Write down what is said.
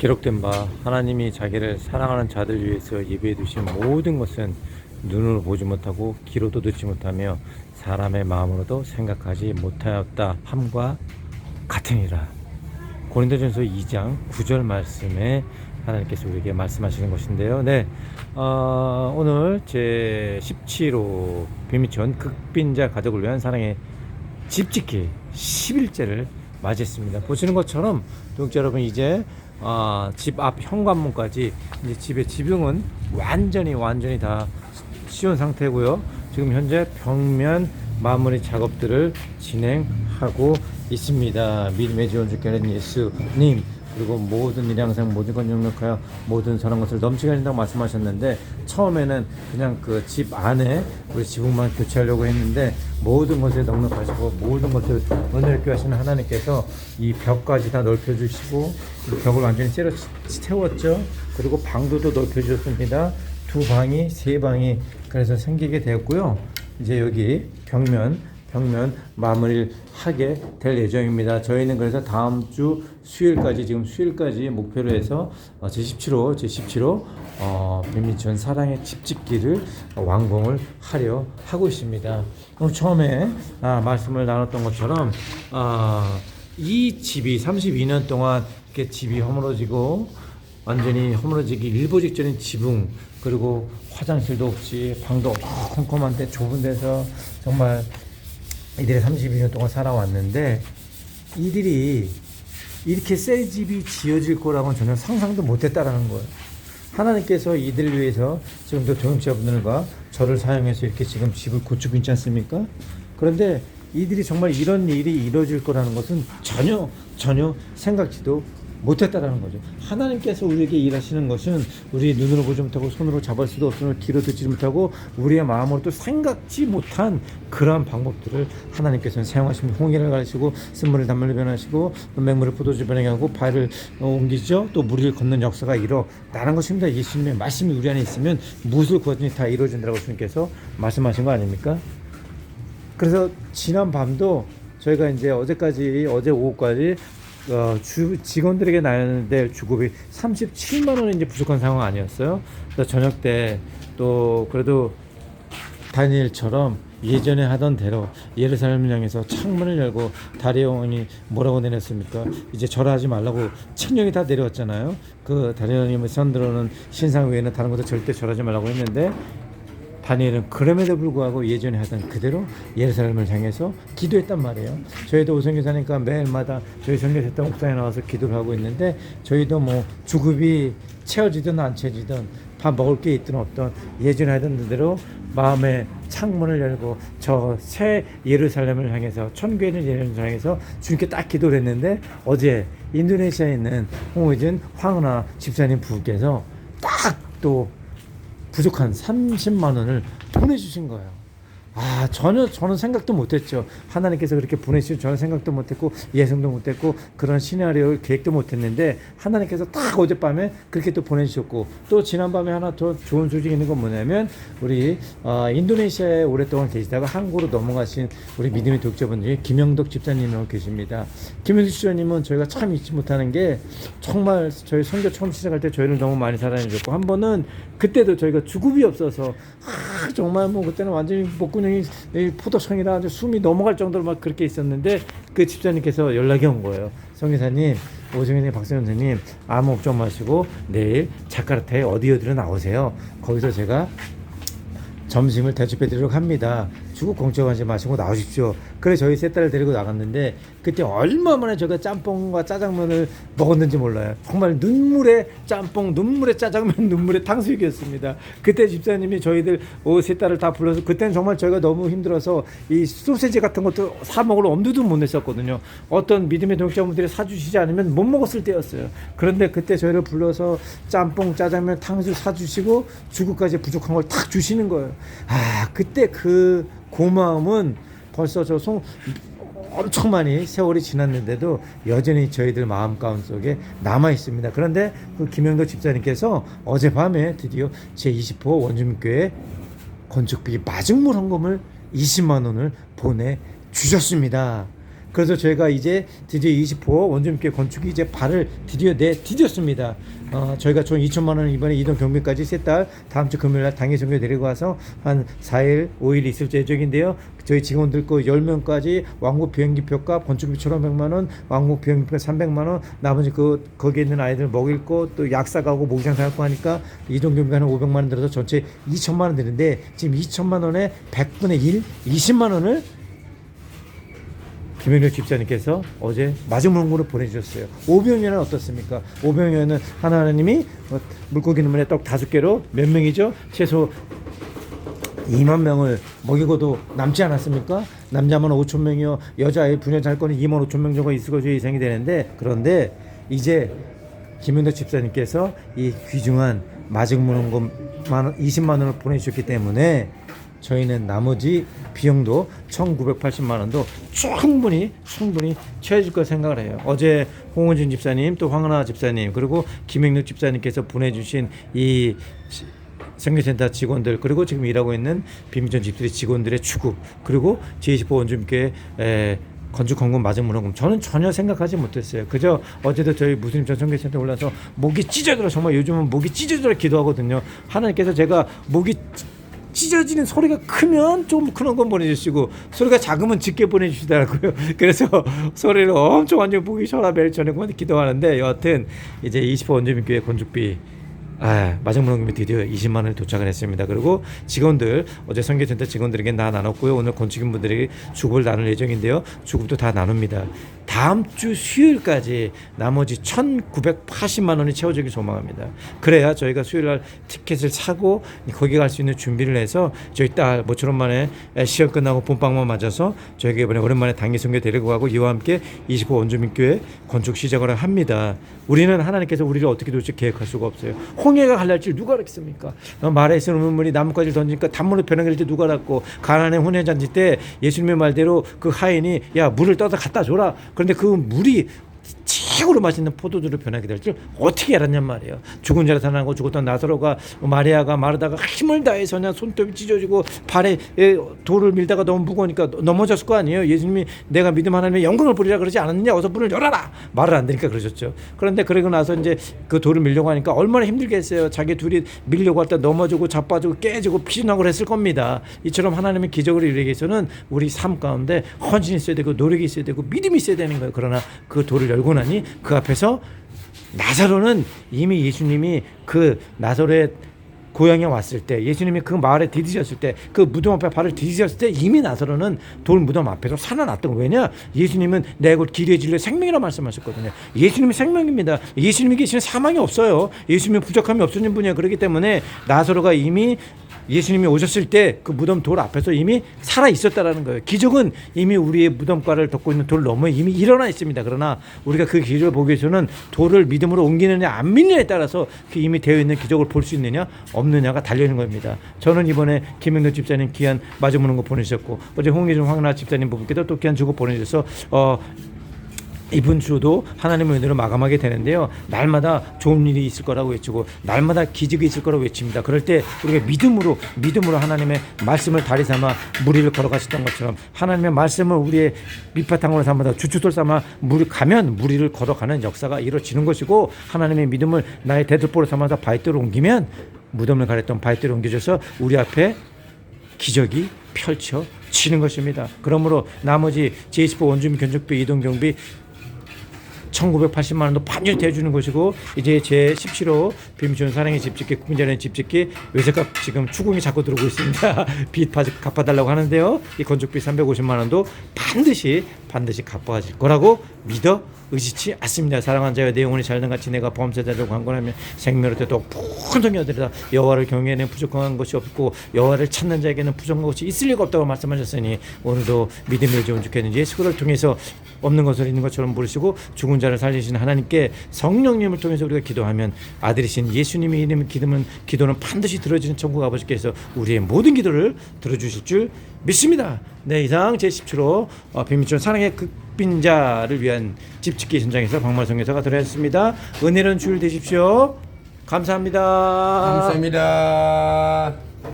기록된 바 하나님이 자기를 사랑하는 자들 위해서 예비해 두신 모든 것은 눈으로 보지 못하고 귀로도 듣지 못하며 사람의 마음으로도 생각하지 못하였다 함과 같으니라. 고린도전서 2장 9절 말씀에 하나님께서 우리에게 말씀하시는 것인데요. 오늘 제 17호 비미천 극빈자 가족을 위한 사랑의 집짓기 11제를 맞이했습니다. 보시는 것처럼 동역자 여러분, 이제 집 앞 현관문까지 이제 집의 지붕은 완전히 다 씌운 상태고요. 지금 현재 벽면 마무리 작업들을 진행하고 있습니다. 믿음의 지원 주께 하는 예수님, 그리고 모든 일 항상 모든 것 용력하여 모든 선한 것을 넘치게 하신다고 말씀하셨는데, 처음에는 그냥 그 집 안에 우리 지붕만 교체하려고 했는데 모든 것에 넉넉하시고 모든 것을 은혜를 있게 하시는 하나님께서 이 벽까지 다 넓혀주시고 벽을 완전히 채웠죠. 그리고 방도도 넓혀주셨습니다. 두 방이 세 방이 그래서 생기게 되었고요. 이제 여기 벽면 마무리를 하게 될 예정입니다. 저희는 그래서 다음 주 수요일까지, 지금 수요일까지 목표로 해서 제17호 백미천 사랑의 집짓기를 완공을 하려 하고 있습니다. 오늘 처음에 말씀을 나눴던 것처럼 이 집이 32년 동안 이렇게 집이 허물어지고 완전히 허물어지기 일보 직전인 지붕, 그리고 화장실도 없이 방도 컴컴한데 좁은 데서 정말 이들이 32년 동안 살아왔는데, 이들이 이렇게 새 집이 지어질 거라고는 전혀 상상도 못했다라는 거예요. 하나님께서 이들을 위해서 지금도 동역자분들과 저를 사용해서 이렇게 지금 집을 고치고 있지 않습니까? 그런데 이들이 정말 이런 일이 이루어질 거라는 것은 전혀 생각지도 못했다라는 거죠. 하나님께서 우리에게 일하시는 것은 우리 눈으로 보지 못하고 손으로 잡을 수도 없으며 귀로 듣지 못하고 우리의 마음으로 또 생각지 못한 그러한 방법들을 하나님께서는 사용하시면, 홍해를 가르치고 쓴물을 단물로 변하시고 맹물을 포도주 변하게 하고 바위를 옮기죠. 또 물을 걷는 역사가 일어나는 것입니다. 예수님의 말씀이 우리 안에 있으면 무엇을 구하든지 다 이루어진다고 주님께서 말씀하신 거 아닙니까? 그래서 지난 밤도 저희가 이제 어제 오후까지 직원들에게 나눠야 될 주급이 37만 원이 이제 부족한 상황 아니었어요. 그래서 저녁 때 또 그래도 다니엘처럼 예전에 하던 대로 예루살렘을 향해서 창문을 열고 다리 왕이 뭐라고 내렸습니까? 이제 절하지 말라고 책령이 다 내려왔잖아요. 그 다리 왕님의 선들어오는 신상 외에는 다른 것도 절대 절하지 말라고 했는데, 다니엘은 그럼에도 불구하고 예전에 하던 그대로 예루살렘을 향해서 기도했단 말이에요. 저희도 오선교사니까 매일마다 저희 선교했던 옥상에 나와서 기도를 하고 있는데, 저희도 뭐 주급이 채워지든 안 채워지든 밥 먹을 게 있든 없든 예전에 하던 대로 마음의 창문을 열고 저 새 예루살렘을 향해서, 천국에 있는 예루살렘을 향해서 주님께 딱 기도를 했는데, 어제 인도네시아에 있는 홍의진 황은아 집사님 부부께서 딱 또 부족한 30만 원을 보내주신 거예요. 저는 생각도 못했죠. 하나님께서 그렇게 보내주신 저는 생각도 못했고 예상도 못했고 그런 시나리오 계획도 못했는데, 하나님께서 딱 어젯밤에 그렇게 또 보내주셨고, 또 지난밤에 하나 더 좋은 소식이 있는 건 뭐냐면, 우리 인도네시아에 오랫동안 계시다가 한국으로 넘어가신 우리 믿음의 독자분들이 김영덕 집사님이라고 계십니다. 김영덕 집사님은 저희가 참 잊지 못하는 게, 정말 저희 선교 처음 시작할 때 저희를 너무 많이 사랑해줬고, 한 번은 그때도 저희가 주급이 없어서 정말 뭐 그때는 완전히 목구멍이 포도청이라 아주 숨이 넘어갈 정도로 막 그렇게 있었는데, 그 집사님께서 연락이 온 거예요. 성기사님, 오정현님, 박성현 선생님, 아무 걱정 마시고 내일 자카르타에 어디로 나오세요. 거기서 제가 점심을 대접해 드리도록 합니다. 주국 걱정하지 마시고 나오십시오. 그래 저희 세 딸을 데리고 나갔는데, 그때 얼마만에 제가 짬뽕과 짜장면을 먹었는지 몰라요. 정말 눈물의 짬뽕, 눈물의 짜장면, 눈물의 탕수육이었습니다. 그때 집사님이 저희들 세 딸을 다 불러서, 그때는 정말 저희가 너무 힘들어서 이 소세지 같은 것도 사 먹을 엄두도 못 냈었거든요. 어떤 믿음의 동역자분들이 사주시지 않으면 못 먹었을 때였어요. 그런데 그때 저희를 불러서 짬뽕, 짜장면, 탕수육 사주시고 주국까지 부족한 걸 탁 주시는 거예요. 그때 그 고마움은 벌써 엄청 많이 세월이 지났는데도 여전히 저희들 마음 가운속에 남아 있습니다. 그런데 그 김영덕 집사님께서 어젯밤에 드디어 제20호 원주민교회 건축비 마중물 헌금을 20만 원을 보내주셨습니다. 그래서 저희가 이제 드디어 20호 원주민교회 건축이 이제 발을 드디어 디뎠습니다. 저희가 총 2천만 원 이번에 이동 경비까지 세 달 다음 주 금요일 날 당일 선교 데리고 와서 한 4일 5일 있을 예정인데요. 저희 직원들 거 10명까지 왕복 비행기표값 건축비 1,500만 원, 왕복 비행기표 300만 원, 나머지 거기에 있는 아이들 먹일 거 또 약 사가고 목장 사고 하니까 이동 경비가 한 500만 원 들어서 전체 2천만 원 되는데 지금 2천만 원에 100분의 1, 20만 원을 김영렬 집사님께서 어제 마지막으로 보내주셨어요. 500년은 어떻습니까? 500년은 하나님이 물고기 눈물에 떡 5개로 몇 명이죠? 최소 2만 명을 먹이고도 남지 않았습니까? 남자만 5천 명이요, 여자아이 분야 잘 거는 2만 5천 명 정도 있을 것이 예상이 되는데, 그런데 이제 김영렬 집사님께서 이 귀중한 마지막으로 20만 원을 보내주셨기 때문에 저희는 나머지 비용도 1,980만 원도 충분히 채워질 거 생각을 해요. 어제 홍은진 집사님, 또 황은하 집사님, 그리고 김영렬 집사님께서 보내주신 이 선교센터 직원들, 그리고 지금 일하고 있는 비밀전 집들이 직원들의 추구, 그리고 제25 원주민교회 건축 헌금 마지막 헌금, 저는 전혀 생각하지 못했어요. 그저 어제도 저희 무슬림 전 선교센터 올라서 목이 찢어들어, 정말 요즘은 목이 찢어들어 기도하거든요. 하나님께서 제가 목이 찢어지는 소리가 크면 좀 그런 건 보내주시고, 소리가 작으면 짙게 보내주시더라고요. 그래서 소리를 엄청 완전 보기 혈압을 전에만 기도하는데, 여하튼 이제 20호 원주민교회 건축비 마지막 헌금이 드디어 20만 원에 도착을 했습니다. 그리고 직원들, 어제 선교센터 직원들에게 다 나눴고요. 오늘 건축인분들에게 주급을 나눌 예정인데요. 주급도 다 나눕니다. 다음 주 수요일까지 나머지 1,980만 원이 채워지길 소망합니다. 그래야 저희가 수요일날 티켓을 사고 거기 갈 수 있는 준비를 해서 저희 딸 모처럼 만에 시험 끝나고 봄방만 맞아서 저희가 이번에 오랜만에 단기 선교 데리고 가고 이와 함께 20호 원주민교회 건축 시작을 합니다. 우리는 하나님께서 우리를 어떻게 도대체 계획할 수가 없어요. 홍해가 갈랄지 누가 알았겠습니까? 말에 있는 눈물이 나뭇가지를 던지니까 단물을 변하게 될지 누가 알았고, 가나안의 혼인잔치 때 예수님의 말대로 그 하인이 야 물을 떠다 갖다 줘라. 그런데 그 물이 최고로 맛있는 포도주로 변하게 될 줄 어떻게 알았냔 말이에요. 죽은 자를 살아나고 죽었던 나사로가, 마리아가 마르다가 힘을 다해서 그냥 손톱이 찢어지고 발에 돌을 밀다가 너무 무거우니까 넘어졌을 거 아니에요. 예수님이 내가 믿음 하나님의 영광을 보리라 그러지 않았느냐, 어서 문을 열어라, 말을 안 되니까 그러셨죠. 그런데 그러고 나서 이제 그 돌을 밀려고 하니까 얼마나 힘들겠어요. 자기 둘이 밀려고 할 때 넘어지고 자빠지고 깨지고 피나고 했을 겁니다. 이처럼 하나님의 기적을 이루기 위해서는 우리 삶 가운데 헌신이 있어야 되고 노력이 있어야 되고 믿음이 있어야 되는 거예요. 그러나 그 돌을 열고 나니 그 앞에서 나사로는 이미 예수님이 그 나사로의 고향에 왔을 때, 예수님이 그 마을에 디디셨을 때, 그 무덤 앞에 발을 디디셨을 때 이미 나사로는 돌 무덤 앞에서 살아났던 거예요. 왜냐? 예수님은 내 곧 길의 진리의 생명이라 말씀하셨거든요. 예수님이 생명입니다. 예수님이 계시는 사망이 없어요. 예수님이 부족함이 없으신 분이에요. 그렇기 때문에 나사로가 이미 예수님이 오셨을 때 그 무덤 돌 앞에서 이미 살아 있었다라는 거예요. 기적은 이미 우리의 무덤가를 덮고 있는 돌 너머에 이미 일어나 있습니다. 그러나 우리가 그 기적을 보기 위해서는 돌을 믿음으로 옮기느냐 안 믿느냐에 따라서 그 이미 되어 있는 기적을 볼 수 있느냐 없느냐가 달려있는 겁니다. 저는 이번에 김영렬 집사님 귀한 마주보는 거 보내주셨고, 어제 홍예준 황나 집사님 부부께도 또 귀한 주고 보내주셔서 이번 주도 하나님의 은혜로 마감하게 되는데요. 날마다 좋은 일이 있을 거라고 외치고 날마다 기적이 있을 거라고 외칩니다. 그럴 때 우리가 믿음으로 하나님의 말씀을 다리 삼아 무리를 걸어가셨던 것처럼 하나님의 말씀을 우리의 밑바탕으로 삼아서 주춧돌 삼아 무리를 걸어가는 역사가 이루어지는 것이고, 하나님의 믿음을 나의 대들보로 삼아서 바위대로 옮기면 무덤을 가렸던 바위대로 옮겨져서 우리 앞에 기적이 펼쳐지는 것입니다. 그러므로 나머지 제25 원주민 견적비 이동경비 1,980만 원도 반전이 대주는 것이고, 이제 제 17호 비밀촌 사랑의 집짓기 국민자의 집짓기 외세값 지금 추궁이 자꾸 들어오고 있습니다. 빚 갚아달라고 하는데요. 이 건축비 350만 원도 반드시 갚아질 거라고 믿어 의지치 않습니다. 사랑하는 자여, 내 영혼이 잘된 같이 내가 범죄자를 강권하며 생명을 때도 풍성히 얻으리라. 여호와를 경외하는 부족한 것이 없고 여호와를 찾는 자에게는 부족한 것이 있을 리가 없다고 말씀하셨으니, 오늘도 믿음의 좋은 주께는 예수를 통해서 없는 것을 있는 것처럼 부르시고 죽은 자를 살리시는 하나님께 성령님을 통해서 우리가 기도하면 아들이신 예수님의 이름을 기도는 반드시 들어지는 천국 아버지께서 우리의 모든 기도를 들어주실 줄 믿습니다. 네, 이상 제17호 비밀촌 사랑의 극빈자를 위한 집짓기 현장에서 박만성 교사가 들어왔습니다. 은혜로운 주일 되십시오. 감사합니다. 감사합니다.